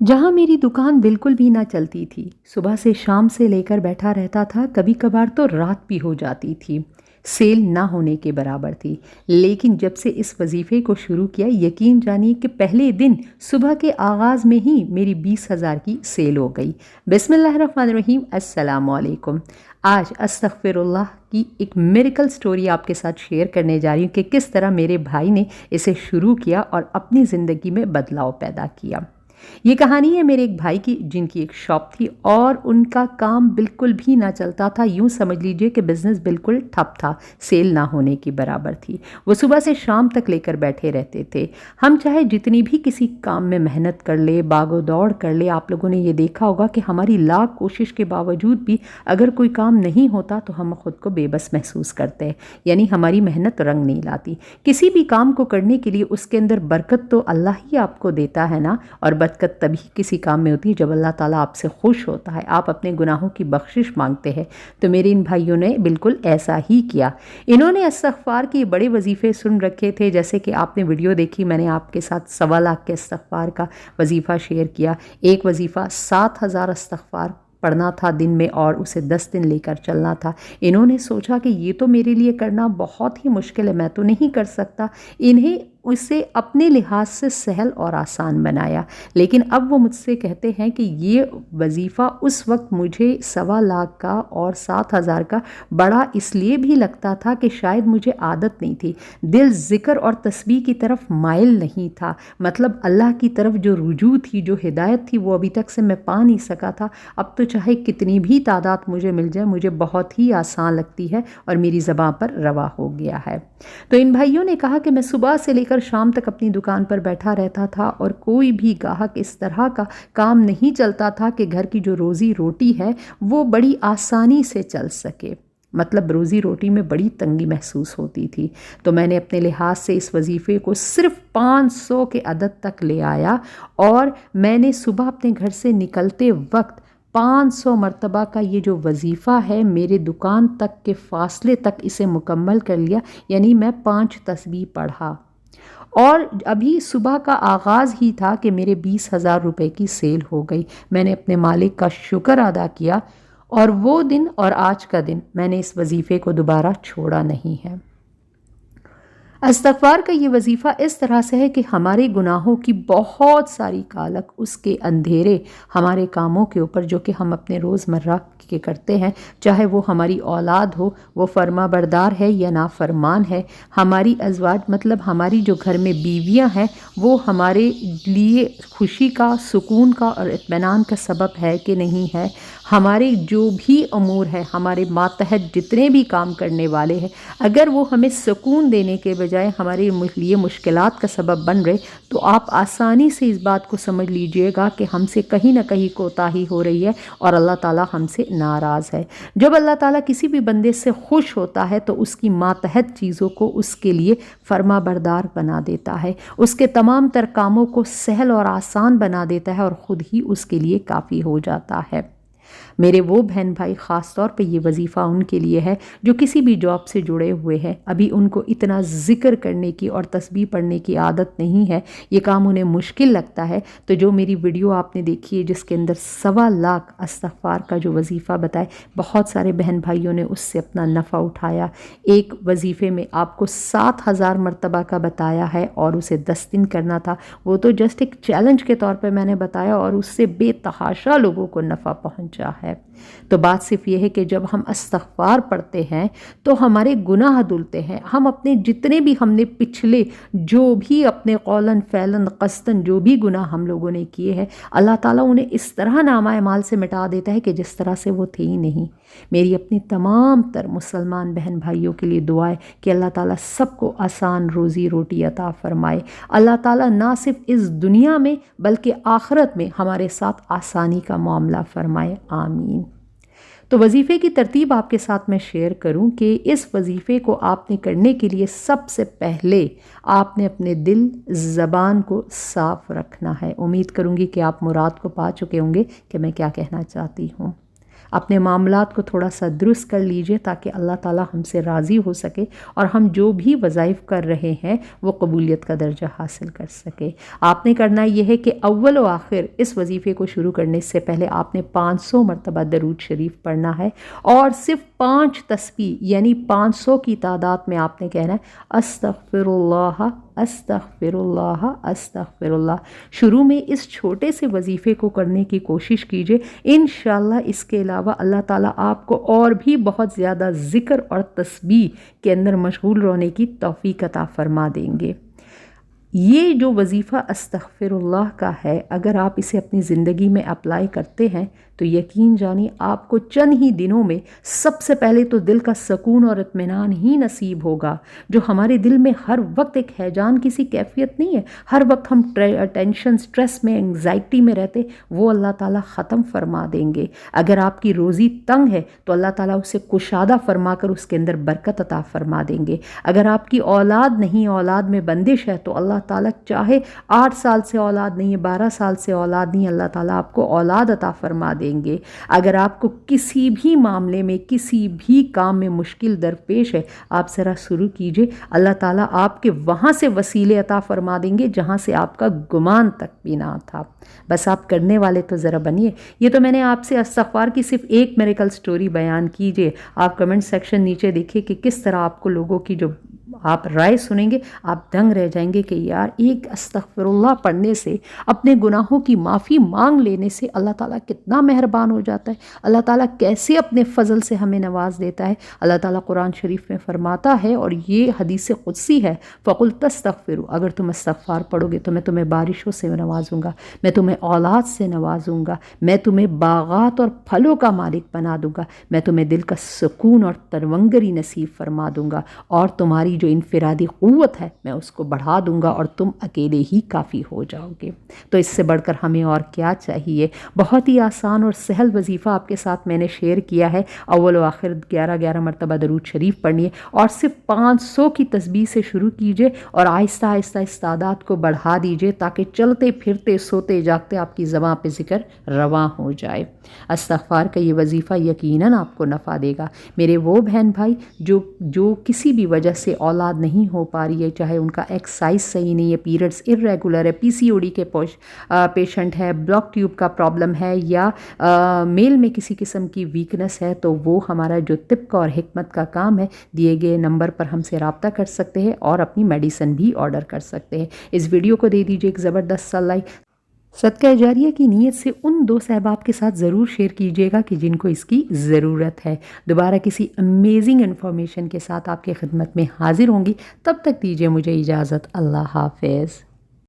जहाँ मेरी दुकान बिल्कुल भी ना चलती थी, सुबह से शाम से लेकर बैठा रहता था, कभी कभार तो रात भी हो जाती थी। सेल ना होने के बराबर थी। लेकिन जब से इस वजीफ़े को शुरू किया, यकीन जानिए कि पहले दिन सुबह के आगाज़ में ही मेरी 20,000 की सेल हो गई। बिस्मिल्लाहिर्रहमानिर्रहीम, अस्सलामु अलैकुम। आज अस्तगफिरुल्लाह की एक मिरेकल स्टोरी आपके साथ शेयर करने जा रही हूँ कि किस तरह मेरे भाई ने इसे शुरू किया और अपनी ज़िंदगी में बदलाव पैदा किया। ये कहानी है मेरे एक भाई की, जिनकी एक शॉप थी और उनका काम बिल्कुल भी ना चलता था। यूँ समझ लीजिए कि बिज़नेस बिल्कुल ठप था, सेल ना होने की बराबर थी। वो सुबह से शाम तक लेकर बैठे रहते थे। हम चाहे जितनी भी किसी काम में मेहनत कर ले, भागो दौड़ कर ले, आप लोगों ने ये देखा होगा कि हमारी लाख कोशिश के बावजूद भी अगर कोई काम नहीं होता तो हम खुद को बेबस महसूस करते हैं, यानी हमारी मेहनत रंग नहीं लाती। किसी भी काम को करने के लिए उसके अंदर बरकत तो अल्लाह ही आपको देता है ना, और बरकत तभी किसी काम में होती है जब अल्लाह ताला आपसे खुश होता है, आप अपने गुनाहों की बख्शिश मांगते हैं। तो मेरे इन भाइयों ने बिल्कुल ऐसा ही किया। इन्होंने इस्तग़फ़ार के बड़े वजीफ़े सुन रखे थे, जैसे कि आपने वीडियो देखी, मैंने आपके साथ 1.25 के इस्तग़फ़ार का वजीफ़ा शेयर किया। एक वजीफ़ा 7,000 इस्तग़फ़ार पढ़ना था दिन में और उसे 10 दिन लेकर चलना था। इन्होंने सोचा कि ये तो मेरे लिए करना बहुत ही मुश्किल है, मैं तो नहीं कर सकता। इन्हें उसे अपने लिहाज से सहल और आसान बनाया। लेकिन अब वो मुझसे कहते हैं कि ये वजीफ़ा उस वक्त मुझे 1.25 का और 7,000 का बड़ा इसलिए भी लगता था कि शायद मुझे आदत नहीं थी, दिल ज़िक्र और तस्बीह की तरफ माइल नहीं था। मतलब अल्लाह की तरफ जो रुजू थी, जो हिदायत थी, वो अभी तक से मैं पा नहीं सका था। अब तो चाहे कितनी भी तादाद मुझे मिल जाए, मुझे बहुत ही आसान लगती है और मेरी ज़बान पर रवा हो गया है। तो इन भाइयों ने कहा कि मैं सुबह से लेकर शाम तक अपनी दुकान पर बैठा रहता था और कोई भी ग्राहक इस तरह का काम नहीं चलता था कि घर की जो रोज़ी रोटी है वो बड़ी आसानी से चल सके। मतलब रोज़ी रोटी में बड़ी तंगी महसूस होती थी। तो मैंने अपने लिहाज से इस वजीफ़े को सिर्फ 500 के अदद तक ले आया और मैंने सुबह अपने घर से निकलते वक्त 500 मरतबा का ये जो वजीफ़ा है मेरे दुकान तक के फासले तक इसे मुकम्मल कर लिया। यानी मैं 5 तस्बीह पढ़ा और अभी सुबह का आगाज़ ही था कि मेरे 20,000 रुपये की सेल हो गई। मैंने अपने मालिक का शुक्र अदा किया और वो दिन और आज का दिन मैंने इस वजीफ़े को दोबारा छोड़ा नहीं है। इस्तग़फ़ार का ये वजीफ़ा इस तरह से है कि हमारे गुनाहों की बहुत सारी कालक, उसके अंधेरे हमारे कामों के ऊपर जो कि हम अपने रोज़मर्रा के करते हैं, चाहे वो हमारी औलाद हो, वो फर्मा बरदार है या नाफरमान है, हमारी अज़वाज मतलब हमारी जो घर में बीवियां हैं वो हमारे लिए खुशी का, सुकून का और इत्मीनान का सबब है कि नहीं है, हमारे जो भी अमूर हैं, हमारे मातहत जितने भी काम करने वाले हैं, अगर वो हमें सुकून देने के बजाय हमारे लिए मुश्किलात का सबब बन रहे, तो आप आसानी से इस बात को समझ लीजिएगा कि हमसे कहीं ना कहीं कोताही हो रही है और अल्लाह ताला हमसे नाराज़ है। जब अल्लाह ताला किसी भी बंदे से खुश होता है तो उसकी मातहत चीज़ों को उसके लिए फर्मा बरदार बना देता है, उसके तमाम तर कामों को सहल और आसान बना देता है और ख़ुद ही उसके लिए काफ़ी हो जाता है। मेरे वो बहन भाई ख़ास तौर पे ये वजीफ़ा उनके लिए है जो किसी भी जॉब से जुड़े हुए हैं, अभी उनको इतना ज़िक्र करने की और तस्बीह पढ़ने की आदत नहीं है, ये काम उन्हें मुश्किल लगता है। तो जो मेरी वीडियो आपने देखी है जिसके अंदर 1.25 इस्तग़फ़ार का जो वजीफ़ा बताए, बहुत सारे बहन भाइयों ने उससे अपना नफ़ा उठाया। एक वजीफ़े में आपको 7,000 मरतबा का बताया है और उसे 10 दिन करना था। वो तो जस्ट एक चैलेंज के तौर पर मैंने बताया और उससे बेतहाशा लोगों को नफ़ा पहुँचा है। तो बात सिर्फ ये है कि जब हम इस्तग़फ़ार पढ़ते हैं तो हमारे गुनाह धुलते हैं। हम अपने जितने भी हमने पिछले जो भी अपने कौलन फ़ैलन क़स्दन जो भी गुनाह हम लोगों ने किए हैं, अल्लाह ताला उन्हें इस तरह नामा अमाल से मिटा देता है कि जिस तरह से वो थे ही नहीं। मेरी अपनी तमाम तर मुसलमान बहन भाइयों के लिए दुआ है कि अल्लाह ताला सबको आसान रोज़ी रोटी अता फ़रमाए। अल्लाह ताला ना सिर्फ इस दुनिया में बल्कि आखिरत में हमारे साथ आसानी का मामला फ़रमाए, आमीन। तो वजीफ़े की तरतीब आपके साथ मैं शेयर करूं कि इस वजीफ़े को आपने करने के लिए सबसे पहले आपने अपने दिल ज़बान को साफ़ रखना है। उम्मीद करूंगी कि आप मुराद को पा चुके होंगे कि मैं क्या कहना चाहती हूं। اپنے معاملات کو تھوڑا سا درست کر لیجئے تاکہ اللہ تعالی ہم سے راضی ہو سکے اور ہم جو بھی وظائف کر رہے ہیں وہ قبولیت کا درجہ حاصل کر سکے۔ آپ نے کرنا یہ ہے کہ اول و آخر اس وظیفے کو شروع کرنے سے پہلے آپ نے 500 مرتبہ درود شریف پڑھنا ہے اور صرف 5 تسبیح یعنی 500 کی تعداد میں آپ نے کہنا ہے استغفر اللہ استغفر اللہ استغفر اللہ۔ شروع میں اس چھوٹے سے وظیفے کو کرنے کی کوشش کیجئے، انشاءاللہ اس کے علاوہ اللہ تعالیٰ آپ کو اور بھی بہت زیادہ ذکر اور تسبیح کے اندر مشغول رہنے کی توفیق عطا فرما دیں گے۔ یہ جو وظیفہ استغفر اللہ کا ہے، اگر آپ اسے اپنی زندگی میں اپلائی کرتے ہیں تو یقین جانی آپ کو چند ہی دنوں میں سب سے پہلے تو دل کا سکون اور اطمینان ہی نصیب ہوگا۔ جو ہمارے دل میں ہر وقت ایک ہیجان کسی کیفیت نہیں ہے، ہر وقت ہم ٹینشن سٹریس میں انگزائٹی میں رہتے، وہ اللہ تعالیٰ ختم فرما دیں گے۔ اگر آپ کی روزی تنگ ہے تو اللہ تعالیٰ اسے کشادہ فرما کر اس کے اندر برکت عطا فرما دیں گے۔ اگر آپ کی اولاد نہیں، اولاد میں بندش ہے، تو اللہ تعالیٰ چاہے 8 سال سے اولاد نہیں ہے، 12 سال سے اولاد نہیں، اللہ تعالیٰ آپ کو اولاد عطا فرما دیں گے۔ اگر آپ کو کسی بھی معاملے میں کسی بھی کام میں مشکل درپیش ہے، آپ ذرا شروع کیجئے، اللہ تعالیٰ آپ کے وہاں سے وسیلے عطا فرما دیں گے جہاں سے آپ کا گمان تک بھی نہ تھا۔ بس آپ کرنے والے تو ذرا بنیے۔ یہ تو میں نے آپ سے استغفار کی صرف ایک میریکل سٹوری بیان کیجئے۔ آپ کمنٹ سیکشن نیچے دیکھیے کہ کس طرح آپ کو لوگوں کی جو آپ رائے سنیں گے آپ دنگ رہ جائیں گے کہ یار ایک استغفر اللہ پڑھنے سے، اپنے گناہوں کی معافی مانگ لینے سے اللہ تعالیٰ کتنا مہربان ہو جاتا ہے، اللہ تعالیٰ کیسے اپنے فضل سے ہمیں نواز دیتا ہے۔ اللہ تعالیٰ قرآن شریف میں فرماتا ہے اور یہ حدیث قدسی ہے، فَقُلْ تَسْتَغْفِرُوا، اگر تم استغفار پڑھو گے تو میں تمہیں بارشوں سے نوازوں گا، میں تمہیں اولاد سے نوازوں گا، میں تمہیں باغات اور پھلوں کا مالک بنا دوں گا، میں تمہیں دل کا سکون اور ترونگری نصیب فرما دوں گا، اور تمہاری جو انفرادی قوت ہے میں اس کو بڑھا دوں گا اور تم اکیلے ہی کافی ہو جاؤ گے۔ تو اس سے بڑھ کر ہمیں اور کیا چاہیے؟ بہت ہی آسان اور سہل وظیفہ آپ کے ساتھ میں نے شیئر کیا ہے۔ اول و آخر 11 مرتبہ درود شریف پڑھیے اور صرف 500 کی تسبیح سے شروع کیجئے اور آہستہ آہستہ اس تعداد کو بڑھا دیجئے تاکہ چلتے پھرتے سوتے جاگتے آپ کی زبان پہ ذکر رواں ہو جائے۔ استغفار کا یہ وظیفہ یقیناً آپ کو نفع دے گا۔ میرے وہ بہن بھائی جو کسی بھی وجہ سے اولاد نہیں ہو پا رہی ہے، چاہے ان کا ایکسرسائز صحیح نہیں ہے، پیریڈز ارریگولر ہے، پی سی او ڈی کے پیشنٹ ہے، بلاک ٹیوب کا پرابلم ہے، یا میل میں کسی قسم کی ویکنس ہے، تو وہ ہمارا جو طب اور حکمت کا کام ہے، دیے گئے نمبر پر ہم سے رابطہ کر سکتے ہیں اور اپنی میڈیسن بھی آرڈر کر سکتے ہیں۔ اس ویڈیو کو دے دیجیے ایک زبردست سا لائک۔ صدقہ جاریہ کی نیت سے ان 2 صحباب کے ساتھ ضرور شیئر کیجیے گا کہ جن کو اس کی ضرورت ہے۔ دوبارہ کسی امیزنگ انفارمیشن کے ساتھ آپ کی خدمت میں حاضر ہوں گی، تب تک دیجیے مجھے اجازت۔ اللہ حافظ۔